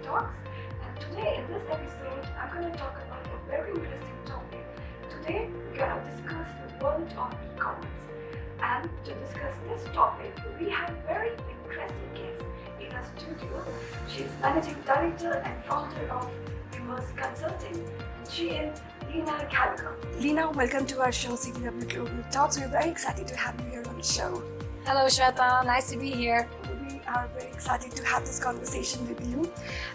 Talks, and today in this episode I'm going to talk about a very interesting topic. Today we're going to discuss the world of e-commerce, and to discuss this topic we have a very interesting guest in our studio. She's Managing Director and founder of Emerce Consulting, and she is Lina Ghallager. Lina, welcome to our show CTW Global Talks. We're very excited to have you here on the show. Hello Shweta, nice to be here. We are very excited to have this conversation with you.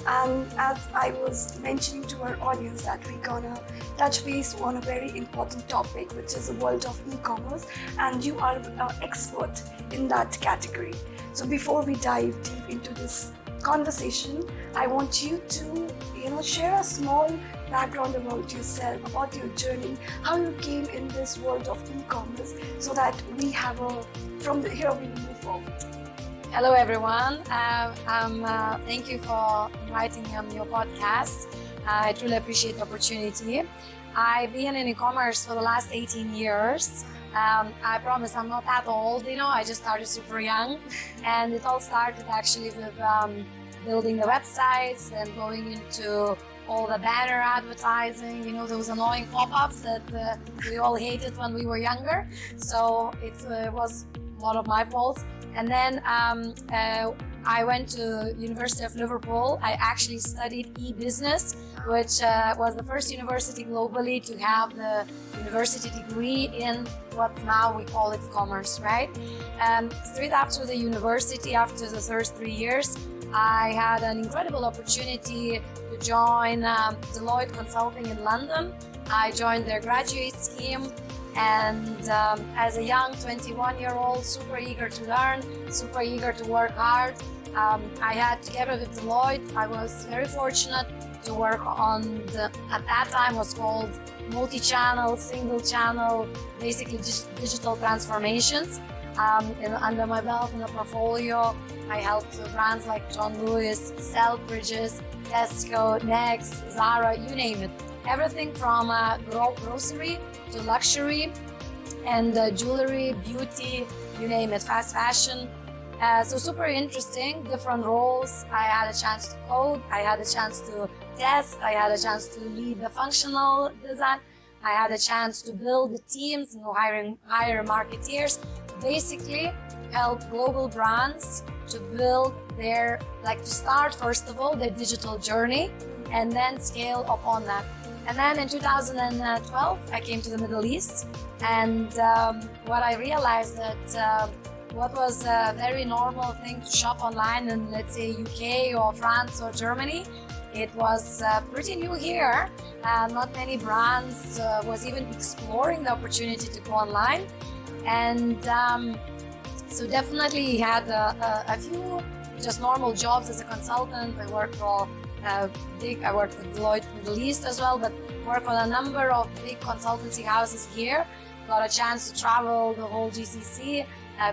As I was mentioning to our audience that we're gonna touch base on a very important topic, which is the world of e-commerce, and you are an expert in that category. So before we dive deep into this conversation, I want you to share a small background about yourself, about your journey, how you came in this world of e-commerce, so that we have here we move forward. Hello everyone, thank you for inviting me on your podcast. I truly appreciate the opportunity. I've been in e-commerce for the last 18 years. I promise I'm not that old, I just started super young, and it all started actually with building the websites and going into all the banner advertising, those annoying pop-ups that we all hated when we were younger. So it was one of my faults. And then I went to University of Liverpool. I actually studied e-business, which was the first university globally to have the university degree in what now we call it commerce, right? And straight after the university, after the first 3 years, I had an incredible opportunity to join Deloitte Consulting in London. I joined their graduate scheme, and as a young 21-year-old, super eager to learn, super eager to work hard, I had, together with Deloitte, I was very fortunate to work on at that time was called multi-channel, single-channel, basically just digital transformations. Under my belt in the portfolio, I helped brands like John Lewis, Selfridges, Tesco, Next, Zara, you name it. Everything from grocery to luxury and jewelry, beauty, you name it, fast fashion. So super interesting, different roles. I had a chance to code, I had a chance to test, I had a chance to lead the functional design, I had a chance to build the teams, hire marketeers, basically help global brands to build to start first of all their digital journey and then scale upon that. And then in 2012, I came to the Middle East, and what I realized that what was a very normal thing to shop online in, let's say, UK or France or Germany, it was pretty new here. Not many brands was even exploring the opportunity to go online. And so definitely had a few just normal jobs as a consultant. I worked for I worked with Deloitte Middle East as well, but worked for a number of big consultancy houses here. Got a chance to travel the whole GCC,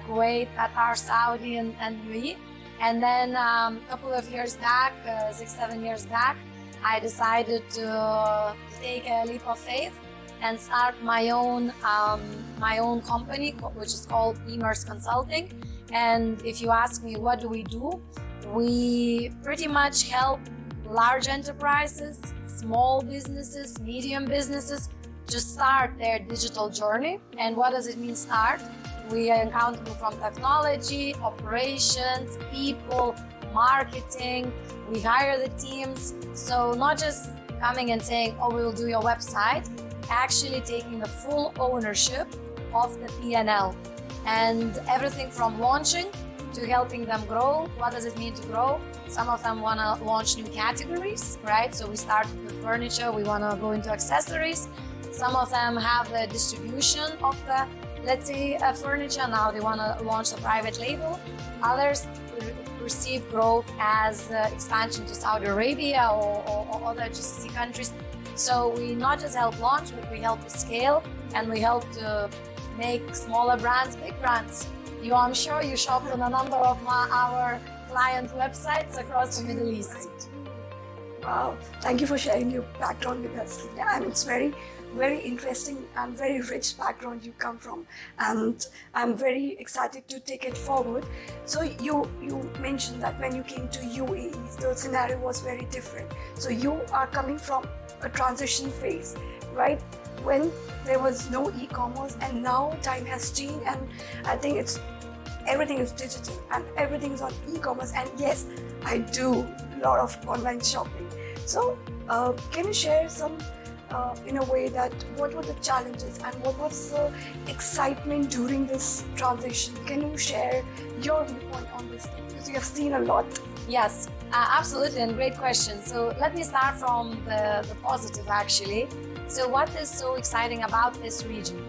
Kuwait, Qatar, Saudi, and UAE. And then a couple of years back, 6-7 years back, I decided to take a leap of faith and start my own company, which is called Emerce Consulting. And if you ask me what do, we pretty much help large enterprises, small businesses, medium businesses to start their digital journey. And what does it mean start? We are accountable from technology, operations, people, marketing. We hire the teams. So not just coming and saying, oh, we will do your website, actually taking the full ownership of the P&L and everything from launching to helping them grow. What does it mean to grow? Some of them want to launch new categories, right? So we started with furniture, we want to go into accessories. Some of them have the distribution of the, let's say, furniture. Now they want to launch a private label. Others perceive growth as expansion to Saudi Arabia or other GCC countries. So we not just help launch, but we help to scale, and we help to make smaller brands big brands. I'm sure you shop on a number of our client websites across the Middle East. Wow, thank you for sharing your background with us. And it's very very interesting and very rich background you come from, and I'm very excited to take it forward. So you mentioned that when you came to UAE, the scenario was very different. So you are coming from a transition phase, right? When there was no e-commerce, and now time has changed, and I think everything is digital and everything's on e-commerce. And yes, I do a lot of online shopping. So can you share some in a way that what were the challenges and what was the excitement during this transition? Can you share your viewpoint on this thing, because you have seen a lot? Yes, absolutely, and great question. So let me start from the positive, actually. So what is so exciting about this region?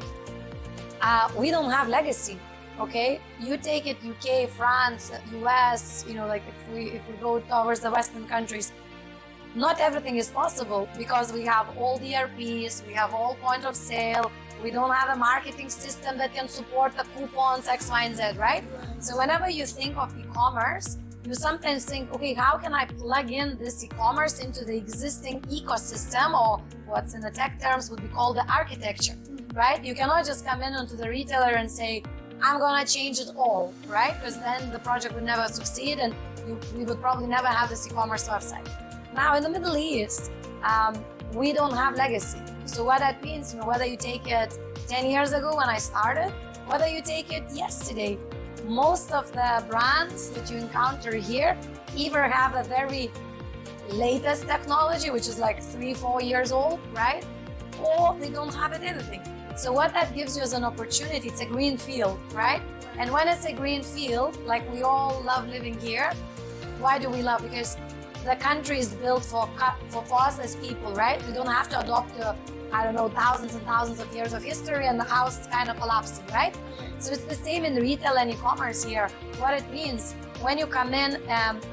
We don't have legacy, okay? You take it UK, France, US, like if we go towards the Western countries, not everything is possible because we have all the ERPs, we have all point of sale, we don't have a marketing system that can support the coupons, X, Y, and Z, right? So whenever you think of e-commerce, you sometimes think, okay, how can I plug in this e-commerce into the existing ecosystem, or what's in the tech terms would be called the architecture, right? You cannot just come in onto the retailer and say, I'm gonna change it all, right? Because then the project would never succeed and we would probably never have this e-commerce website. Now in the Middle East, we don't have legacy. So what that means, whether you take it 10 years ago when I started, whether you take it yesterday, most of the brands that you encounter here either have a very latest technology, which is like 3-4 years old, right? Or they don't have it anything. So what that gives you as an opportunity, it's a green field, right? And when it's a green field, like we all love living here, why do we love? Because the country is built for us as people, right? We don't have to adopt thousands and thousands of years of history and the house is kind of collapsing, right? So it's the same in retail and e-commerce here. What it means, when you come in,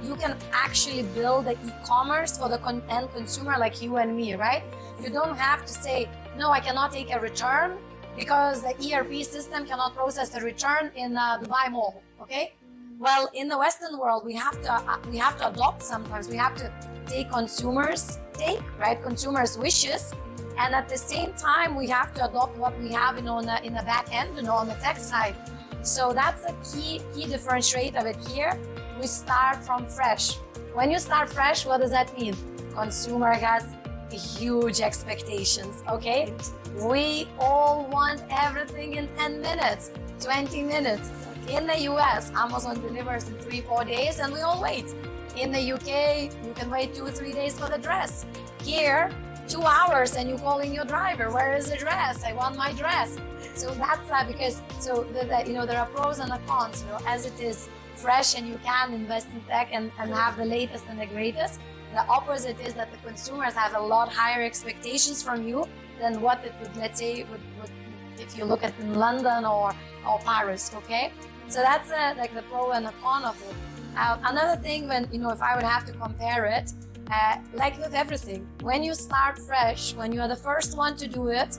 you can actually build the e-commerce for the end consumer like you and me, right? You don't have to say, no, I cannot take a return because the ERP system cannot process the return in Dubai Mall, okay? Well, in the Western world, we have to adopt sometimes. We have to take consumers' right? Consumers' wishes, and at the same time, we have to adopt what we have, in the back end, on the tech side. So that's a key differentiator of it here. We start from fresh. When you start fresh, what does that mean? Consumer has huge expectations, okay? We all want everything in 10 minutes, 20 minutes. In the US, Amazon delivers in 3-4 days and we all wait. In the UK, you can wait 2-3 days for the dress. Here, 2 hours and you're calling your driver, where is the dress? I want my dress. So that's because, there are pros and the cons, as it is fresh and you can invest in tech and have the latest and the greatest. The opposite is that the consumers have a lot higher expectations from you than what it would, let's say, would if you look at in London or Paris, okay? So that's like the pro and the con of it. Another thing, when if I would have to compare it, like with everything, when you start fresh, when you are the first one to do it,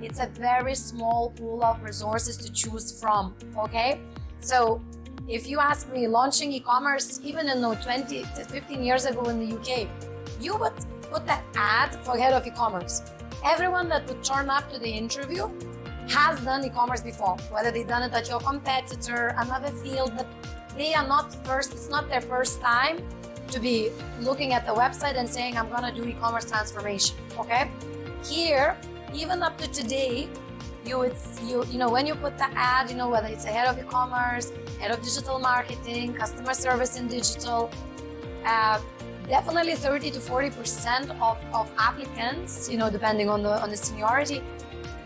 it's a very small pool of resources to choose from, okay? So if you ask me, launching e-commerce, even 20 to 15 years ago in the UK, you would put that ad for head of e-commerce. Everyone that would turn up to the interview has done e-commerce before, whether they've done it at your competitor, another field, but they are not first, it's not their first time to be looking at the website and saying, I'm gonna do e-commerce transformation, okay? Here, even up to today, when you put the ad, whether it's a head of e-commerce, head of digital marketing, customer service in digital, definitely 30 to 40% of applicants, depending on the seniority,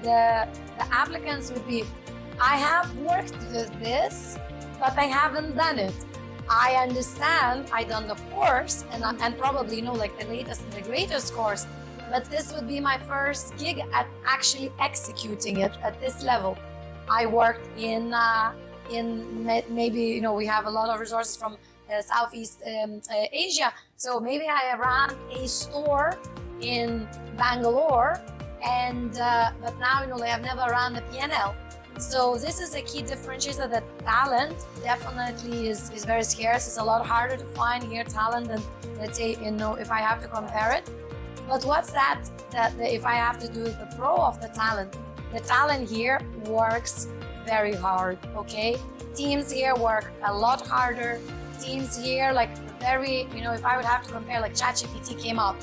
the applicants would be, I have worked with this, but I haven't done it. I understand, I done the course and probably, like the latest and the greatest course, but this would be my first gig at actually executing it at this level. I worked in maybe, we have a lot of resources from Southeast Asia. So maybe I ran a store in Bangalore, but now, I have never run a P&L. So this is a key differentiator, that talent definitely is very scarce. It's a lot harder to find here talent than, let's say, if I have to compare it. But what's that if I have to do the pro of the talent here works very hard, okay? Teams here work a lot harder. Teams here, like very, if I would have to compare, like ChatGPT came out.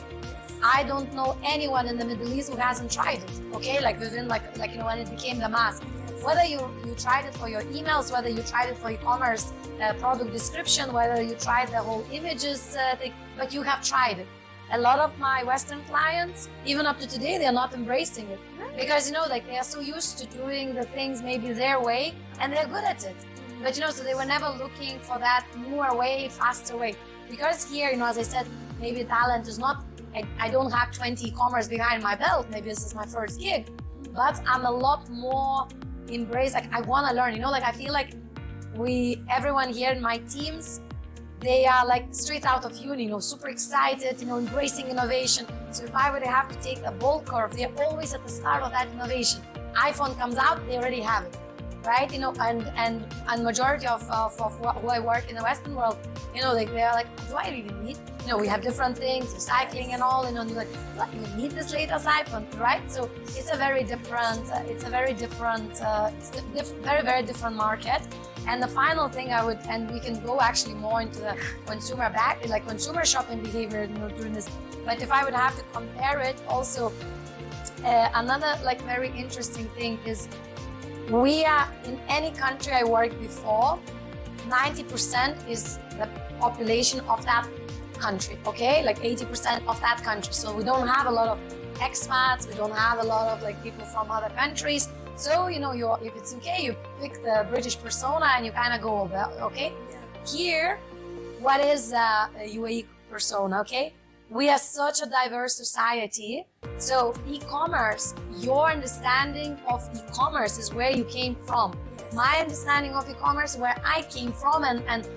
I don't know anyone in the Middle East who hasn't tried it, okay? Like within when it became the mass. Whether you tried it for your emails, whether you tried it for e-commerce product description, whether you tried the whole images thing, but you have tried it. A lot of my Western clients, even up to today, they are not embracing it because they are so used to doing the things maybe their way, and they're good at it. But so they were never looking for that newer way, faster way. Because here, as I said, maybe talent is not. I don't have 20 e-commerce behind my belt. Maybe this is my first gig, but I'm a lot more embraced. Like I want to learn. I feel like everyone here in my teams, they are like straight out of uni, super excited, embracing innovation. So if I would have to take the bold curve, they're always at the start of that innovation. iPhone comes out, they already have it, right? And majority of who I work in the Western world, they are like, do I really need? We have different things, recycling and all, and you're like, what, you need this latest iPhone, right? So it's a very different, very, very different market. And the final thing and we can go actually more into the consumer shopping behavior, during this. But if I would have to compare it also, another very interesting thing is we are in any country I worked before, 90% is the population of that country, okay? Like 80% of that country. So we don't have a lot of expats, we don't have a lot of people from other countries. So, if it's UK, you pick the British persona and you kind of go over, okay? Yeah. Here, what is a UAE persona, okay? We are such a diverse society. So e-commerce, your understanding of e-commerce is where you came from. My understanding of e-commerce, where I came from, and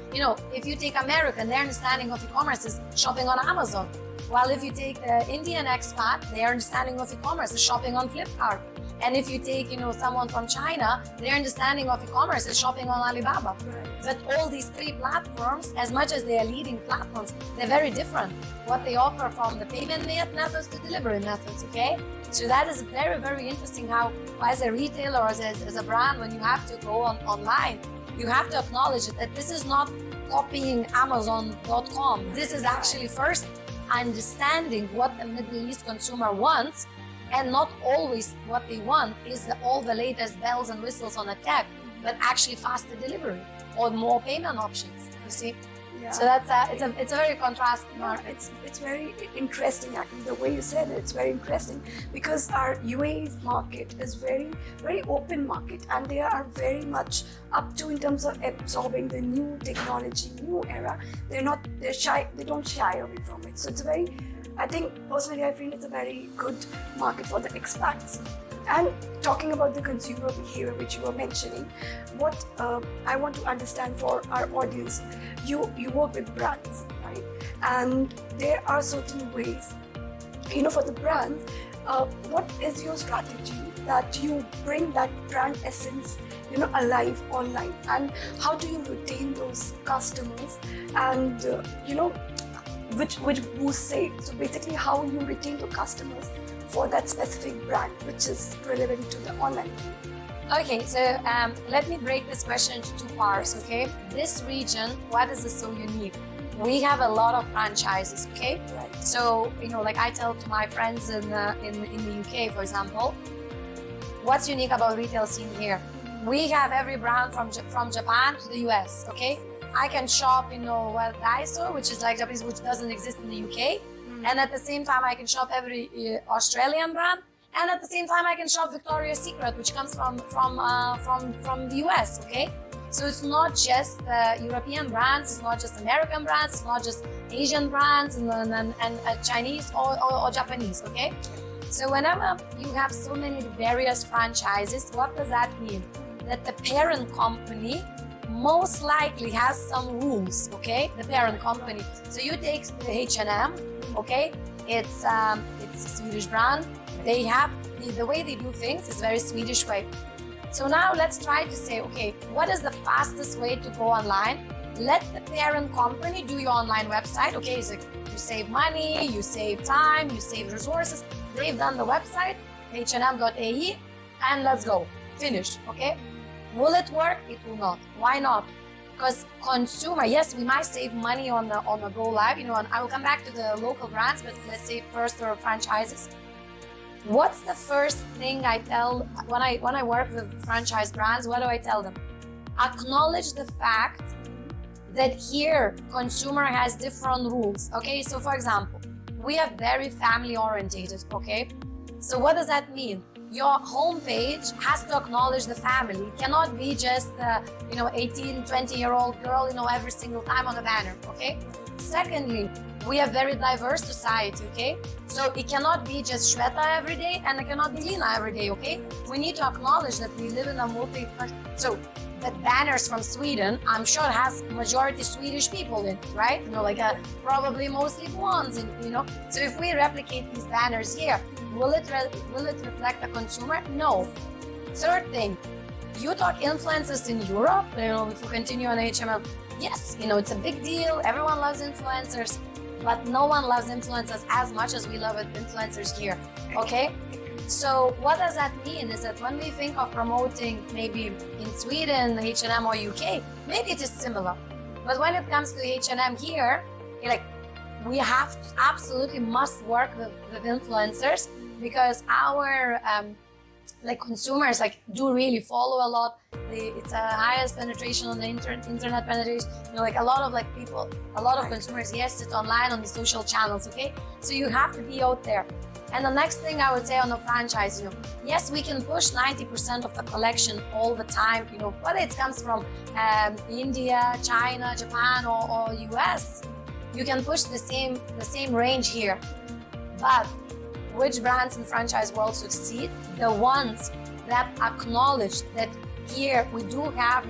if you take American, their understanding of e-commerce is shopping on Amazon. While if you take the Indian expat, their understanding of e-commerce is shopping on Flipkart. And if you take, someone from China, their understanding of e-commerce is shopping on Alibaba. Right. But all these three platforms, as much as they are leading platforms, they're very different. What they offer from the payment methods to delivery methods, okay? So that is very, very interesting how, as a retailer or as a brand, when you have to go online, you have to acknowledge that this is not copying Amazon.com. This is actually first understanding what the Middle East consumer wants, and not always what they want is all the latest bells and whistles on the tech, but actually faster delivery or more payment options, you see? Yeah. So that's it's a very contrasting market. It's very interesting, actually, the way you said it. It's very interesting because our UAE market is very, very open market, and they are very much up to in terms of absorbing the new technology, new era. They're shy. They don't shy away from it. So it's I think personally, I feel it's a very good market for the expats. And talking about the consumer behavior, which you were mentioning, what I want to understand for our audience, you work with brands, right? And there are certain ways, for the brand, what is your strategy that you bring that brand essence, alive online? And how do you retain those customers? And, which boosts sales? So basically, how you retain the customers for that specific brand, which is relevant to the online. Okay, so let me break this question into two parts, okay? This region, what is so unique? We have a lot of franchises, okay? Right. So, I tell to my friends in the UK, for example, what's unique about retail scene here? We have every brand from Japan to the US, okay? I can shop, Daiso, which is like Japanese, which doesn't exist in the UK. And at the same time, I can shop every Australian brand. And at the same time, I can shop Victoria's Secret, which comes from the US, okay? So it's not just European brands, it's not just American brands, it's not just Asian brands and Chinese or Japanese, okay? So whenever you have so many various franchises, what does that mean? That the parent company most likely has some rules, okay? The parent company. So you take the H&M, okay? It's a Swedish brand. They have the way they do things is very Swedish way. So now let's try to say, okay, what is the fastest way to go online? Let the parent company do your online website. Okay, so You save money, you save time, you save resources. They've done the website, hnm.ae, and let's go. Finished, okay? Will it work? It will not. Why not? Because consumer, yes, we might save money on the go live, and I will come back to the local brands, but let's say first or franchises. What's the first thing I tell when I work with franchise brands? What do I tell them? Acknowledge the fact that here consumer has different rules. Okay, so for example, we are very family orientated. Okay, so what does that mean? Your homepage has to acknowledge the family. It cannot be just 18, 20-year-old girl, every single time on a banner. Okay. Secondly, we are very diverse society. Okay. So it cannot be just Shweta every day, and it cannot be Lina every day. Okay. We need to acknowledge that we live in a so the banners from Sweden, I'm sure it has majority Swedish people in it, right? Probably mostly blondes, So if we replicate these banners here, will it reflect the consumer? No. Third thing, you talk influencers in Europe, if you continue on HTML, yes, it's a big deal. Everyone loves influencers, but no one loves influencers as much as we love influencers here, okay? So what does that mean is that when we think of promoting maybe in Sweden, H&M or UK, maybe it is similar. But when it comes to H&M here, we have to absolutely must work with influencers, because our consumers do really follow a lot. It's a highest penetration on the internet penetration. A lot of people, a lot of consumers, yes, sit online on the social channels. Okay, so you have to be out there. And the next thing I would say on the franchise, yes, we can push 90% of the collection all the time, whether it comes from India, China, Japan, or US, you can push the same range here. But which brands in franchise world succeed? The ones that acknowledge that here we do have,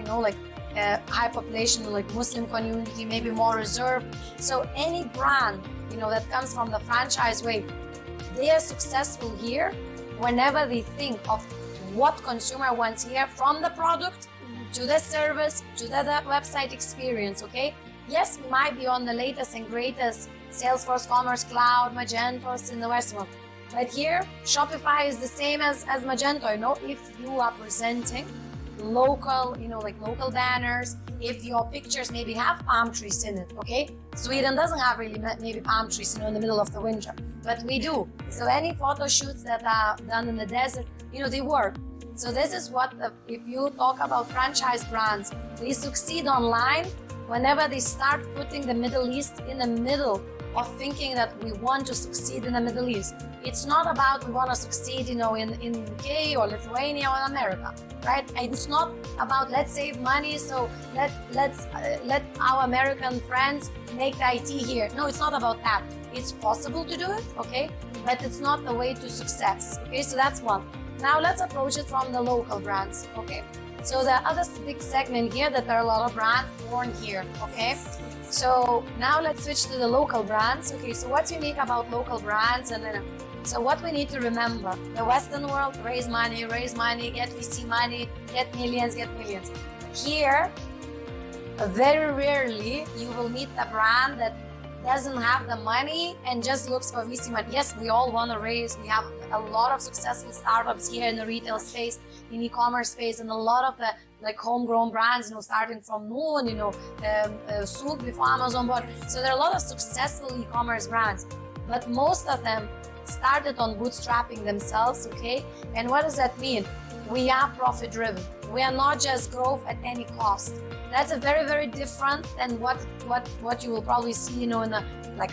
a high population, Muslim community, maybe more reserved. So any brand, that comes from the franchise way, they are successful here whenever they think of what consumer wants here, from the product to the service to the website experience, okay? Yes, we might be on the latest and greatest Salesforce, Commerce Cloud, Magentos in the West world. But here, Shopify is the same as Magento, if you are presenting local, local banners, if your pictures maybe have palm trees in it, okay? Sweden doesn't have really maybe palm trees, in the middle of the winter, but we do. So any photo shoots that are done in the desert, they work. So this is what, if you talk about franchise brands, they succeed online whenever they start putting the Middle East in the middle of thinking that we want to succeed in the Middle East. It's not about we want to succeed, in UK or Lithuania or America, right? It's not about let's save money, so let our American friends make the IT here. No, it's not about that. It's possible to do it, okay? But it's not the way to success, okay? So that's one. Now let's approach it from the local brands, okay? So the other big segment here, that there are a lot of brands born here, okay? So now let's switch to the local brands. Okay, so what's unique about local brands? And then, so what we need to remember, the Western world, raise money, get VC money, get millions. Here, very rarely you will meet a brand that doesn't have the money and just looks for VC money. Yes, we all want to raise. We have a lot of successful startups here in the retail space, in e-commerce space, and a lot of the homegrown brands, starting from Noon, Souk before Amazon bought. So there are a lot of successful e-commerce brands, but most of them started on bootstrapping themselves, okay? And what does that mean? We are profit driven. We are not just growth at any cost. That's a very, very different than what you will probably see, in the,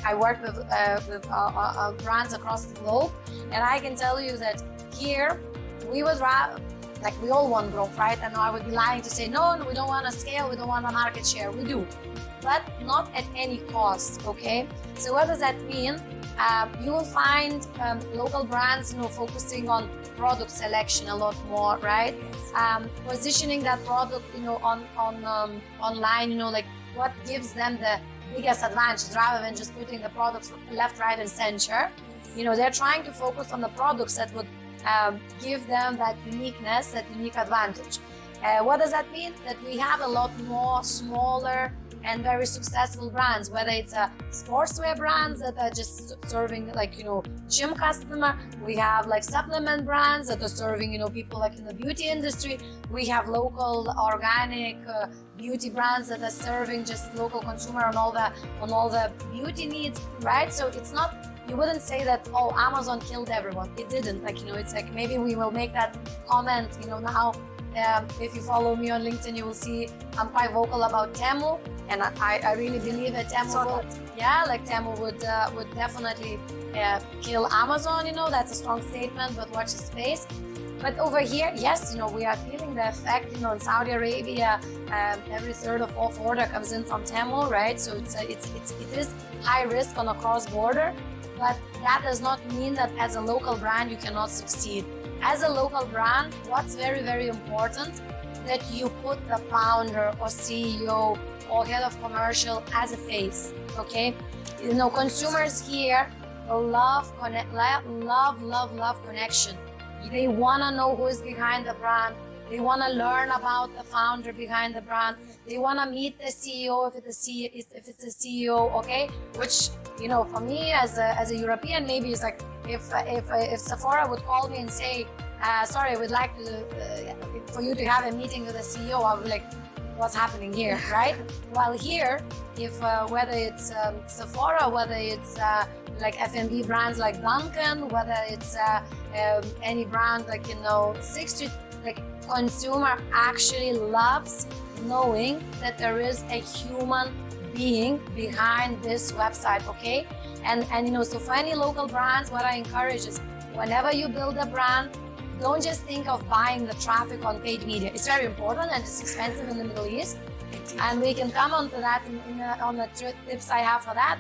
I work with brands across the globe, and I can tell you that here we would rather, we all want growth, right? And I would be lying to say, no, we don't want to scale, we don't want a market share. We do, but not at any cost, okay? So what does that mean? You will find local brands, focusing on product selection a lot more, right? Positioning that product, on online, what gives them the biggest advantage, rather than just putting the products left, right, and center. They're trying to focus on the products that would give them that uniqueness, that unique advantage. What does that mean? That we have a lot more smaller and very successful brands, whether it's a sportswear brands that are just serving like, gym customer. We have like supplement brands that are serving, people like in the beauty industry. We have local organic beauty brands that are serving just local consumer on all the beauty needs, right? So it's not, you wouldn't say that, oh, Amazon killed everyone. It didn't. Like, it's like maybe we will make that comment, now. If you follow me on LinkedIn, you will see I'm quite vocal about Temu, and I really believe that Temu would definitely kill Amazon. That's a strong statement, but watch the space. But over here, yes, we are feeling the effect. In Saudi Arabia, every third or fourth order comes in from Temu, right? So it is high risk on a cross border, but that does not mean that as a local brand you cannot succeed. As a local brand, what's very, very important, that you put the founder or CEO or head of commercial as a face, okay? Consumers here love connection. They want to know who is behind the brand. They want to learn about the founder behind the brand. They want to meet the CEO if it's a CEO, okay? Which, for me as a European, maybe it's like if Sephora would call me and say, sorry, we'd like for you to have a meeting with the CEO, I would be like, what's happening here, right? While here, if whether it's Sephora, whether it's like F&B brands like Dunkin', whether it's any brand like Sixth Street, like consumer actually loves knowing that there is a human being behind this website, okay? And so for any local brands, what I encourage is whenever you build a brand, don't just think of buying the traffic on paid media. It's very important and it's expensive in the Middle East. And we can come on to that on the tips I have for that.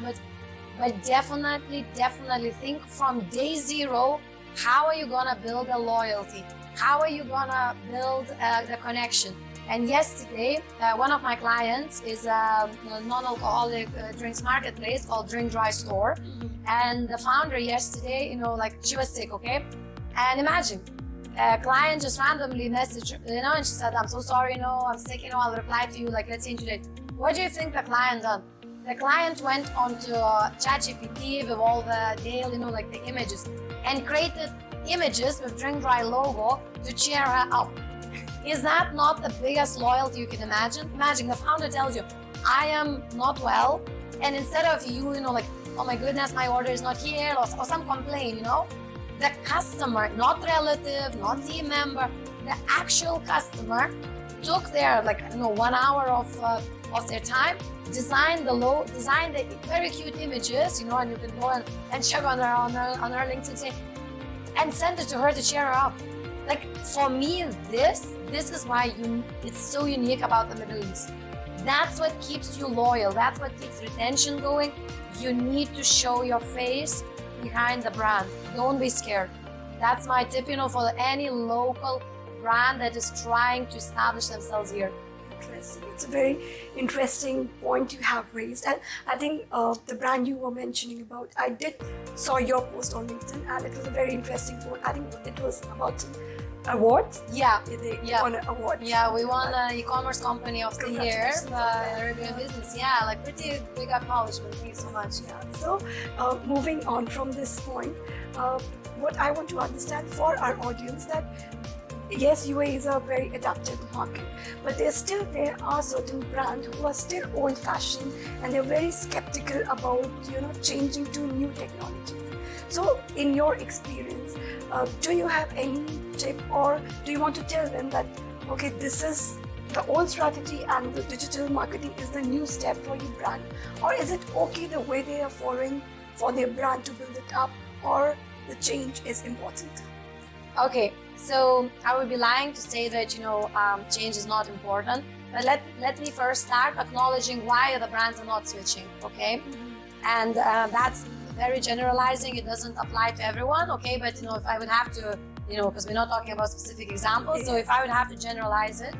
But definitely think from day zero, how are you gonna build a loyalty? How are you gonna build the connection? And yesterday, one of my clients is a non-alcoholic drinks marketplace called Drink Dry Store. And the founder yesterday, she was sick, okay? And imagine, a client just randomly messaged her, and she said, I'm so sorry, I'm sick, I'll reply to you, like, let's say today. What do you think the client done? The client went onto ChatGPT with all the daily, like the images, and created images with Drink Dry logo to cheer her up. Is that not the biggest loyalty you can imagine? Imagine the founder tells you, I am not well, and instead of you, like, oh my goodness, my order is not here, or some complaint, the customer, not relative, not team member, the actual customer took their 1 hour of their time, designed the very cute images, and you can go and check on her LinkedIn and send it to her to cheer her up. Like, for me, this is why it's so unique about the Middle East. That's what keeps you loyal. That's what keeps retention going. You need to show your face behind the brand. Don't be scared. That's my tip, for any local brand that is trying to establish themselves here. It's a very interesting point you have raised, and I think the brand you were mentioning about, I saw your post on LinkedIn, and it was a very interesting point. I think it was about awards. Yeah, they won an award. Yeah, we won Ecommerce Company of the Year by Arabian Business. Yeah, like pretty big acknowledgement. Thank you so much. Yeah. So moving on from this point, what I want to understand for our audience that yes, UAE is a very adaptive market, but there are certain brands who are still old-fashioned and they're very skeptical about changing to new technology. So, in your experience, do you have any tip, or do you want to tell them that okay, this is the old strategy and the digital marketing is the new step for your brand, or is it okay the way they are following for their brand to build it up, or the change is important? Okay, so I would be lying to say that change is not important, but let me first start acknowledging why the brands are not switching, okay? And that's very generalizing. It doesn't apply to everyone, okay? But if I would have to, because we're not talking about specific examples, so if I would have to generalize it,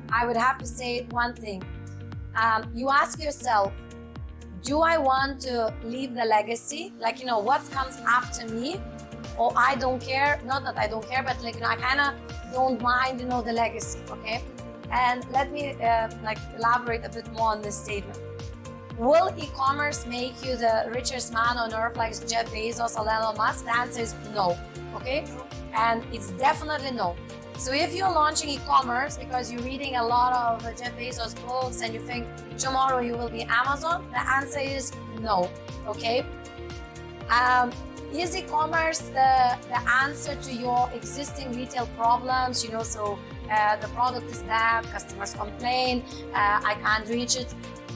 I would have to say one thing. You ask yourself, do I want to leave the legacy? Like, what comes after me? Or I don't care, not that I don't care, but I kind of don't mind, the legacy, okay? And let me elaborate a bit more on this statement. Will e-commerce make you the richest man on earth like Jeff Bezos or Elon Musk? The answer is no, okay? And it's definitely no. So if you're launching e-commerce because you're reading a lot of Jeff Bezos books and you think tomorrow you will be Amazon, the answer is no, okay? Is e-commerce the answer to your existing retail problems? So the product is bad, customers complain, I can't reach it.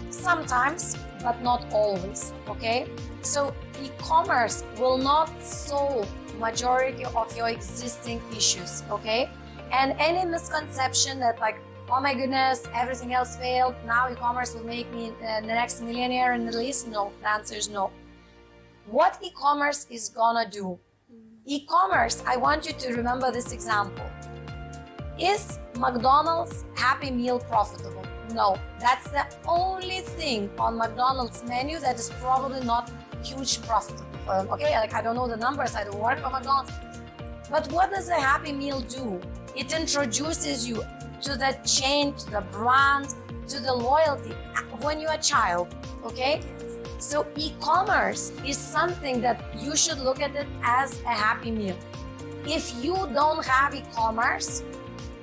Sometimes, but not always, okay? So e-commerce will not solve majority of your existing issues, okay? And any misconception that like, oh my goodness, everything else failed, now e-commerce will make me the next millionaire in the Middle East, no, the answer is no. What e-commerce is gonna do? E-commerce, I want you to remember this example. Is McDonald's Happy Meal profitable? No, that's the only thing on McDonald's menu that is probably not huge profitable for them. Okay, like I don't know the numbers, I don't work for McDonald's. But what does a Happy Meal do? It introduces you to the chain, to the brand, to the loyalty when you're a child, okay? So e-commerce is something that you should look at it as a Happy Meal. If you don't have e-commerce,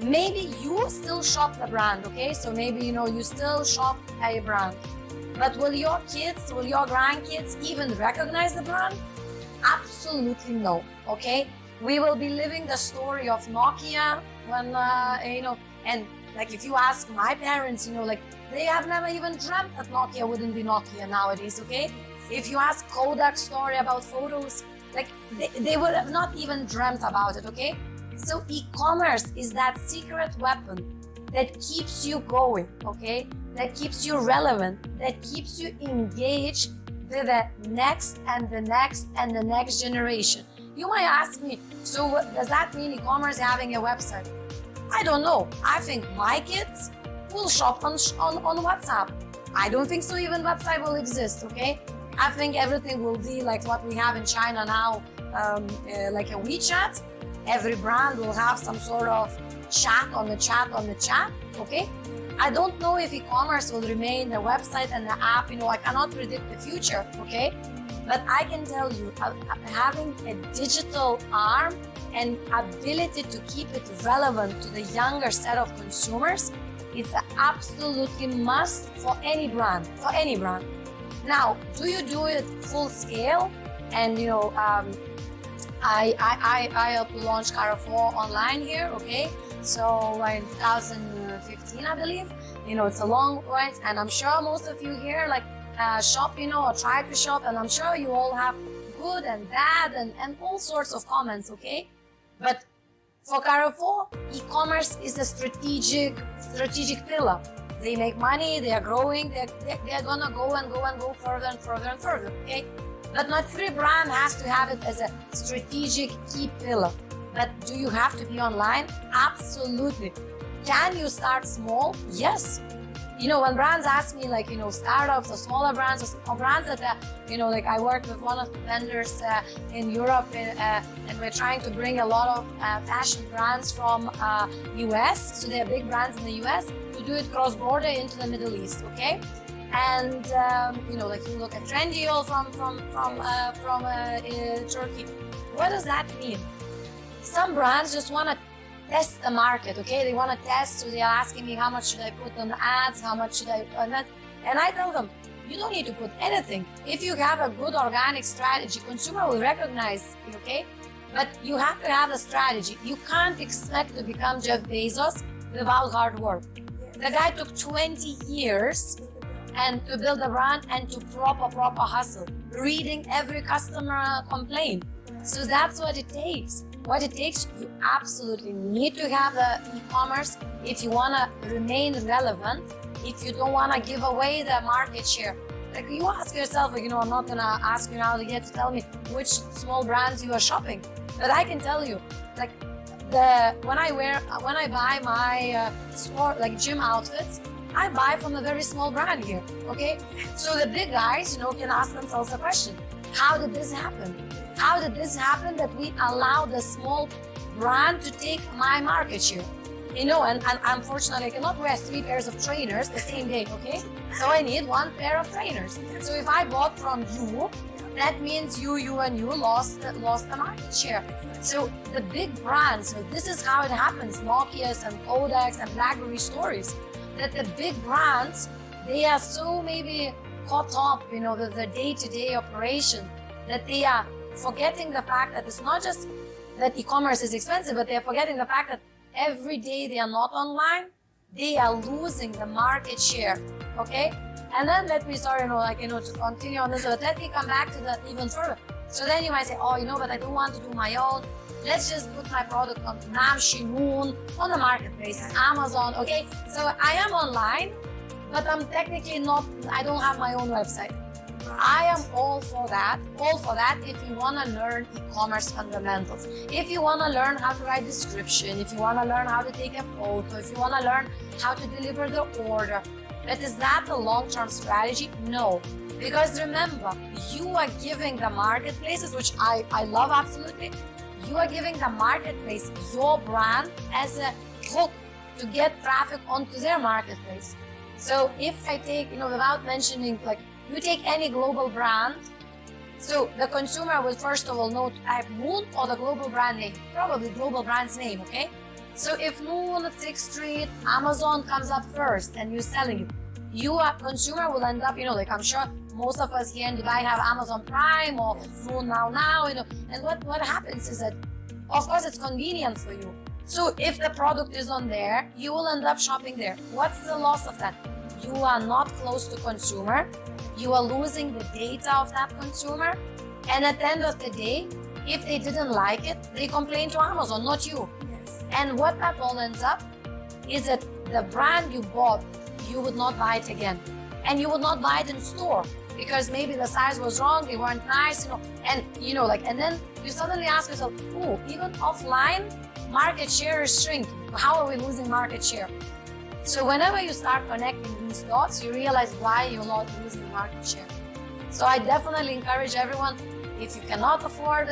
maybe you still shop the brand, okay? So maybe, you still shop a brand. But will your kids, will your grandkids even recognize the brand? Absolutely no, okay? We will be living the story of Nokia when, and like if you ask my parents, they have never even dreamt that Nokia wouldn't be Nokia nowadays, okay? If you ask Kodak's story about photos, like they would have not even dreamt about it, okay? So e-commerce is that secret weapon that keeps you going, okay? That keeps you relevant, that keeps you engaged with the next and the next and the next generation. You might ask me, so does that mean e-commerce having a website? I don't know. I think my kids will shop on WhatsApp. I don't think so even website will exist, okay? I think everything will be like what we have in China now, like a WeChat. Every brand will have some sort of chat on the chat, okay? I don't know if e-commerce will remain a website and the app, I cannot predict the future, okay? But I can tell you, having a digital arm and ability to keep it relevant to the younger set of consumers, it's an absolutely must for any brand, Now, do you do it full scale? And I helped launch Carrefour online here, okay? So in 2015, I believe. It's a long way, and I'm sure most of you here shop, or try to shop, and I'm sure you all have good and bad and all sorts of comments, okay? But for Carrefour, e-commerce is a strategic pillar. They make money, they are growing, they're gonna go and go further and further, okay? But not every brand has to have it as a strategic key pillar. But do you have to be online? Absolutely. Can you start small? Yes. When brands ask me, startups or smaller brands or brands that, I work with one of the vendors in Europe and we're trying to bring a lot of fashion brands from US, so they're big brands in the US, to do it cross-border into the Middle East, okay? And, you look at Trendyol from Turkey. What does that mean? Some brands just want to test the market, okay? They want to test, so they're asking me how much should I put on ads, how much should I on that, and I tell them, you don't need to put anything. If you have a good organic strategy, consumer will recognize you, okay? But you have to have a strategy. You can't expect to become Jeff Bezos without hard work. The guy took 20 years and to build a brand and to proper hustle, reading every customer complaint. So that's what it takes. You absolutely need to have the e-commerce if you want to remain relevant, if you don't want to give away the market share. You ask yourself, I'm not going to ask you now to tell me which small brands you are shopping. But I can tell you, when I buy my sport, gym outfits, I buy from a very small brand here, okay? So the big guys, can ask themselves a question. How did this happen? How did this happen that we allow the small brand to take my market share? and unfortunately I cannot wear 3 pairs of trainers the same day, okay? So I need 1 pair of trainers. So if I bought from you, that means you lost the market share. So the big brands, this is how it happens, Nokia's and Kodak's and BlackBerry stories, that the big brands, they are so maybe caught up, the day-to-day operation, that they are forgetting the fact that it's not just that e-commerce is expensive, but they're forgetting the fact that every day they are not online, they are losing the market share, okay? And then let me, to continue on this, but let me come back to that even further. So then you might say, but I don't want to do my own. Let's just put my product on Namshi, Moon, on the marketplaces, Amazon, okay? So I am online, but I'm technically not, I don't have my own website. I am all for that if you want to learn e-commerce fundamentals. If you want to learn how to write description, if you want to learn how to take a photo, if you want to learn how to deliver the order. But is that the long-term strategy? No. Because remember, you are giving the marketplaces, which I love absolutely, you are giving the marketplace your brand as a hook to get traffic onto their marketplace. So if I take, without mentioning, you take any global brand, so the consumer will first of all know to type Moon or the global brand name, probably global brand's name, okay? So if Moon at 6th Street, Amazon comes up first and you're selling it, your consumer will end up, I'm sure most of us here in Dubai have Amazon Prime or Moon Now, and what happens is that, of course, it's convenient for you. So if the product is on there, you will end up shopping there. What's the loss of that? You are not close to consumer. You are losing the data of that consumer. And at the end of the day, if they didn't like it, they complain to Amazon, not you. Yes. And what that all ends up is that the brand you bought, you would not buy it again. And you would not buy it in store because maybe the size was wrong, they weren't nice, and and then you suddenly ask yourself, even offline, market share is shrinking. How are we losing market share? So whenever you start connecting these dots, you realize why you're not losing market share. So I definitely encourage everyone, if you cannot afford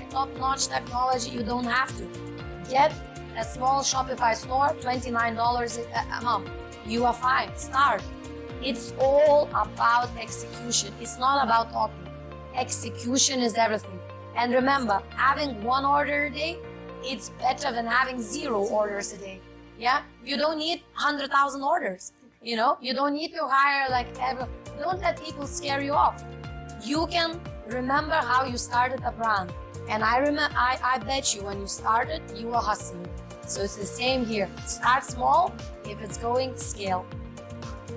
top-notch technology, you don't have to. Get a small Shopify store, $29 a month. You are fine. Start. It's all about execution. It's not about talking. Execution is everything. And remember, having 1 order a day, it's better than having 0 orders a day. Yeah, you don't need 100,000 orders. You don't need to hire don't let people scare you off. You can remember how you started a brand. And I bet you when you started, you were hustling. So it's the same here. Start small. If it's going, scale.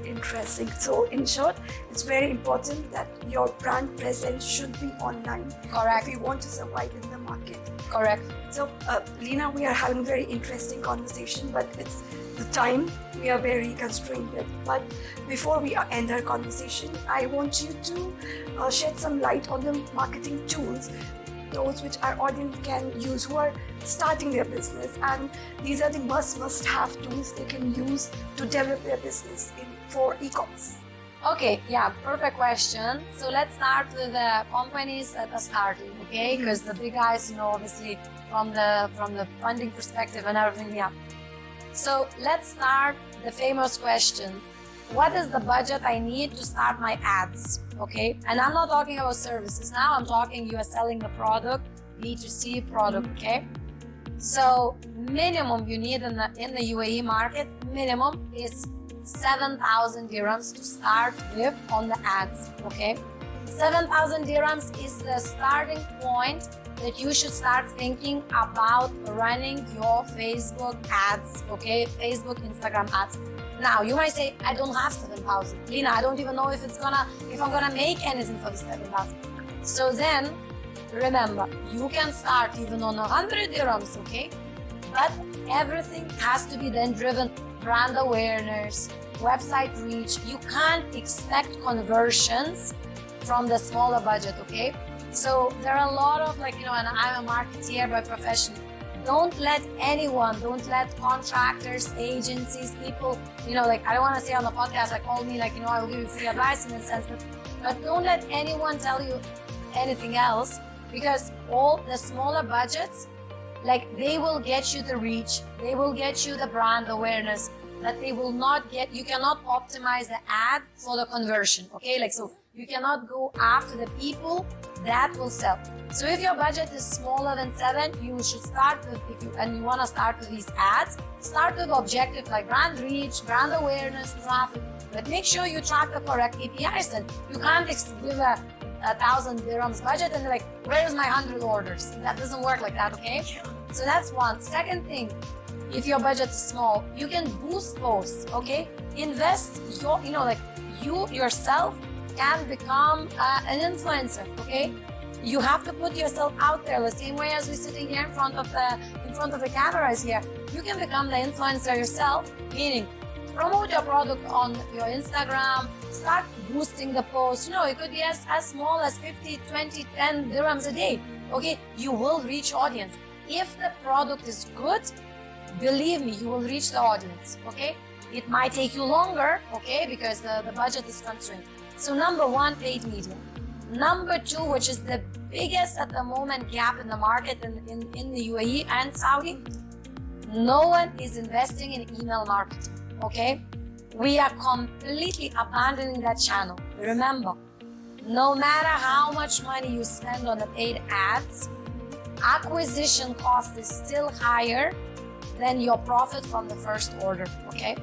Interesting. So in short, it's very important that your brand presence should be online. Correct. If you want to survive in the market. Correct. So Lina, we are having a very interesting conversation, but it's the time we are very constrained with. But before we end our conversation, I want you to shed some light on the marketing tools, those which our audience can use who are starting their business, and these are the must-have tools they can use to develop their business for e-commerce. Okay, yeah, perfect question. So let's start with the companies that are starting, okay? Because the big guys, obviously from the funding perspective and everything, yeah. So let's start the famous question. What is the budget I need to start my ads, okay? And I'm not talking about services now, I'm talking you are selling the product, B2C product, okay? So minimum you need in the UAE market, minimum is 7,000 dirhams to start with on the ads, okay? 7,000 dirhams is the starting point that you should start thinking about running your Facebook ads, okay? Facebook, Instagram ads. Now, you might say, I don't have 7,000. Lina, I don't even know if I'm gonna make anything for the 7,000. So then, remember, you can start even on 100 dirhams, okay? But everything has to be then driven brand awareness, website reach. You can't expect conversions from the smaller budget, okay? So there are a lot of and I'm a marketeer by profession. Don't let contractors, agencies, people, I don't want to say on the podcast, call me, I will give you free advice in a sense, but don't let anyone tell you anything else, because all the smaller budgets, Like they will get you the reach, they will get you the brand awareness, but they will not get, you cannot optimize the ad for the conversion, okay? Like, so you cannot go after the people that will sell. So if your budget is smaller than 7, you should start with, and you want to start with these ads, start with objective like brand reach, brand awareness, traffic, but make sure you track the correct KPIs. And you can't give a 1,000 dirhams budget and like, where's my 100 orders? That doesn't work like that, okay? So that's one. Second thing, if your budget is small, you can boost posts, okay? Invest your, like you yourself can become an influencer, okay? You have to put yourself out there the same way as we're sitting here in front of the cameras here. You can become the influencer yourself, meaning promote your product on your Instagram, start boosting the post. It could be as small as 50, 20, 10 dirhams a day, okay? You will reach audience. If the product is good, believe me, you will reach the audience, okay? It might take you longer, okay, because the budget is constrained. So number 1, paid media. Number 2, which is the biggest at the moment gap in the market in the UAE and Saudi, no one is investing in email marketing, okay? We are completely abandoning that channel. Remember, no matter how much money you spend on the paid ads, acquisition cost is still higher than your profit from the first order, okay?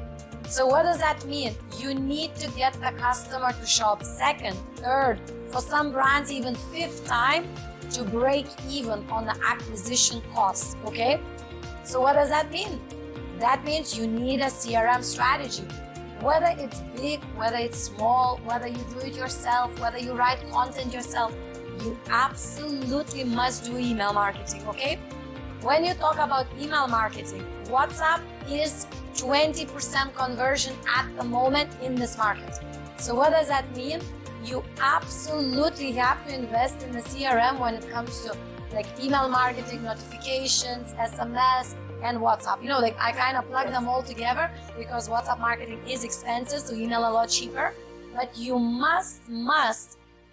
So what does that mean? You need to get the customer to shop second, third, for some brands even 5th time to break even on the acquisition cost, okay? So what does that mean? That means you need a CRM strategy. Whether it's big, whether it's small, whether you do it yourself, whether you write content yourself, you absolutely must do email marketing, okay? When you talk about email marketing, WhatsApp is 20% conversion at the moment in this market. So what does that mean? You absolutely have to invest in the CRM when it comes to like email marketing, notifications, SMS, and WhatsApp. Like I kind of plug them all together because WhatsApp marketing is expensive, so email a lot cheaper. But you must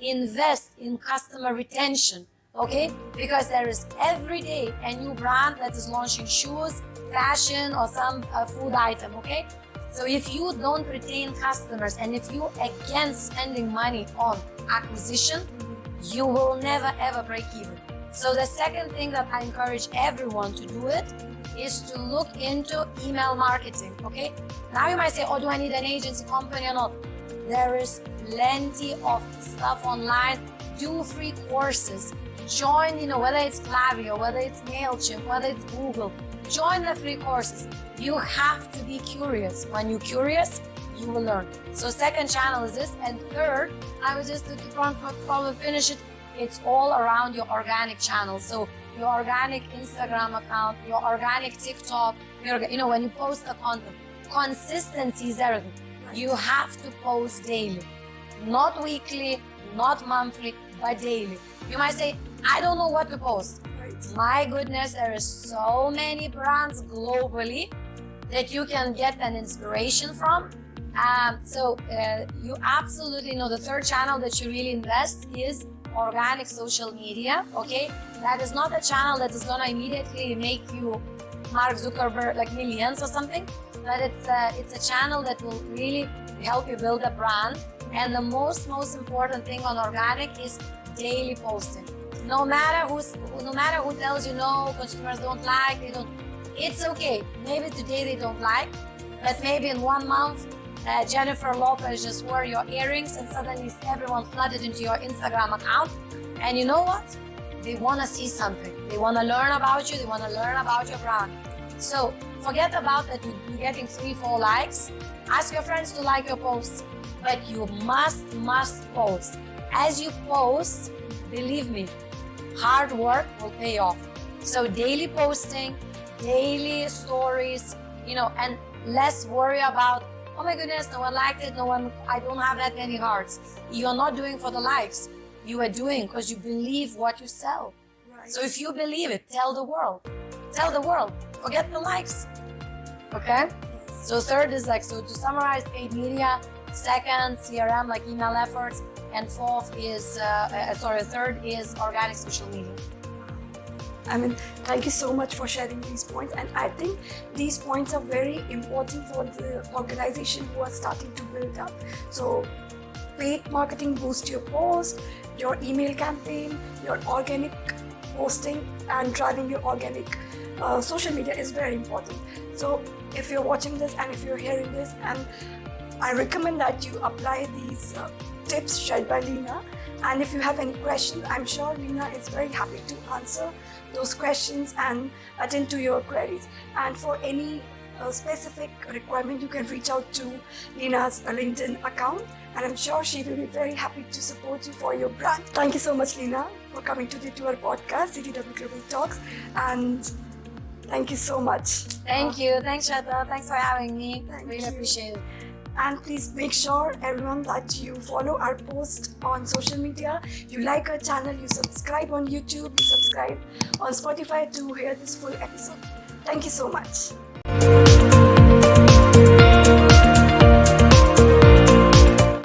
invest in customer retention, okay? Because there is every day a new brand that is launching shoes, fashion, or some food item, okay? So if you don't retain customers and if you again spending money on acquisition, you will never ever break even. So the second thing that I encourage everyone to do it is to look into email marketing, okay? Now you might say, oh, do I need an agency company or not? There is plenty of stuff online. Do free courses. Join, whether it's Klaviyo, whether it's MailChimp, whether it's Google. Join the free courses. You have to be curious. When you're curious, you will learn. So second channel is this. And third, I was just to probably finish it. It's all around your organic channels. So your organic Instagram account, your organic TikTok, when you post the content. Consistency is everything. You have to post daily. Not weekly, not monthly, but daily. You might say, I don't know what to post. My goodness, there is so many brands globally that you can get an inspiration from. You absolutely know the third channel that you really invest is organic social media, okay? That is not a channel that is gonna immediately make you Mark Zuckerberg, like millions or something, but it's a channel that will really help you build a brand. And the most important thing on organic is daily posting. No matter who tells you no, consumers don't like, it's okay. Maybe today they don't like, but maybe in 1 month, Jennifer Lopez just wore your earrings and suddenly everyone flooded into your Instagram account. And you know what? They want to see something. They want to learn about you. They want to learn about your brand. So forget about that you're getting 3-4 likes. Ask your friends to like your posts, but you must post. As you post, believe me, hard work will pay off. So daily posting, daily stories, and less worry about, oh my goodness, no one liked it, I don't have that many hearts. You're not doing for the likes. You are doing because you believe what you sell. Right. So if you believe it, tell the world. Tell the world. Forget the likes. Okay? So third is to summarize, paid media. Second, CRM, like email efforts. And third is organic social media. I mean, thank you so much for sharing these points. And I think these points are very important for the organization who are starting to build up. So paid marketing boosts your post, your email campaign, your organic posting, and driving your organic social media is very important. So if you're watching this and if you're hearing this, and I recommend that you apply these tips shared by Lina. And if you have any questions, I'm sure Lina is very happy to answer those questions and attend to your queries. And for any specific requirement, you can reach out to Lina's LinkedIn account, and I'm sure she will be very happy to support you for your brand. Thank you so much, Lina, for coming to our podcast, CTW Global Talks, and thank you so much. Thank you. Thanks, Shraddha. Thanks for having me. Really you. appreciate it. And please make sure, everyone, that you follow our post on social media, you like our channel, you subscribe on YouTube, you subscribe on Spotify to hear this full episode. Thank you so much.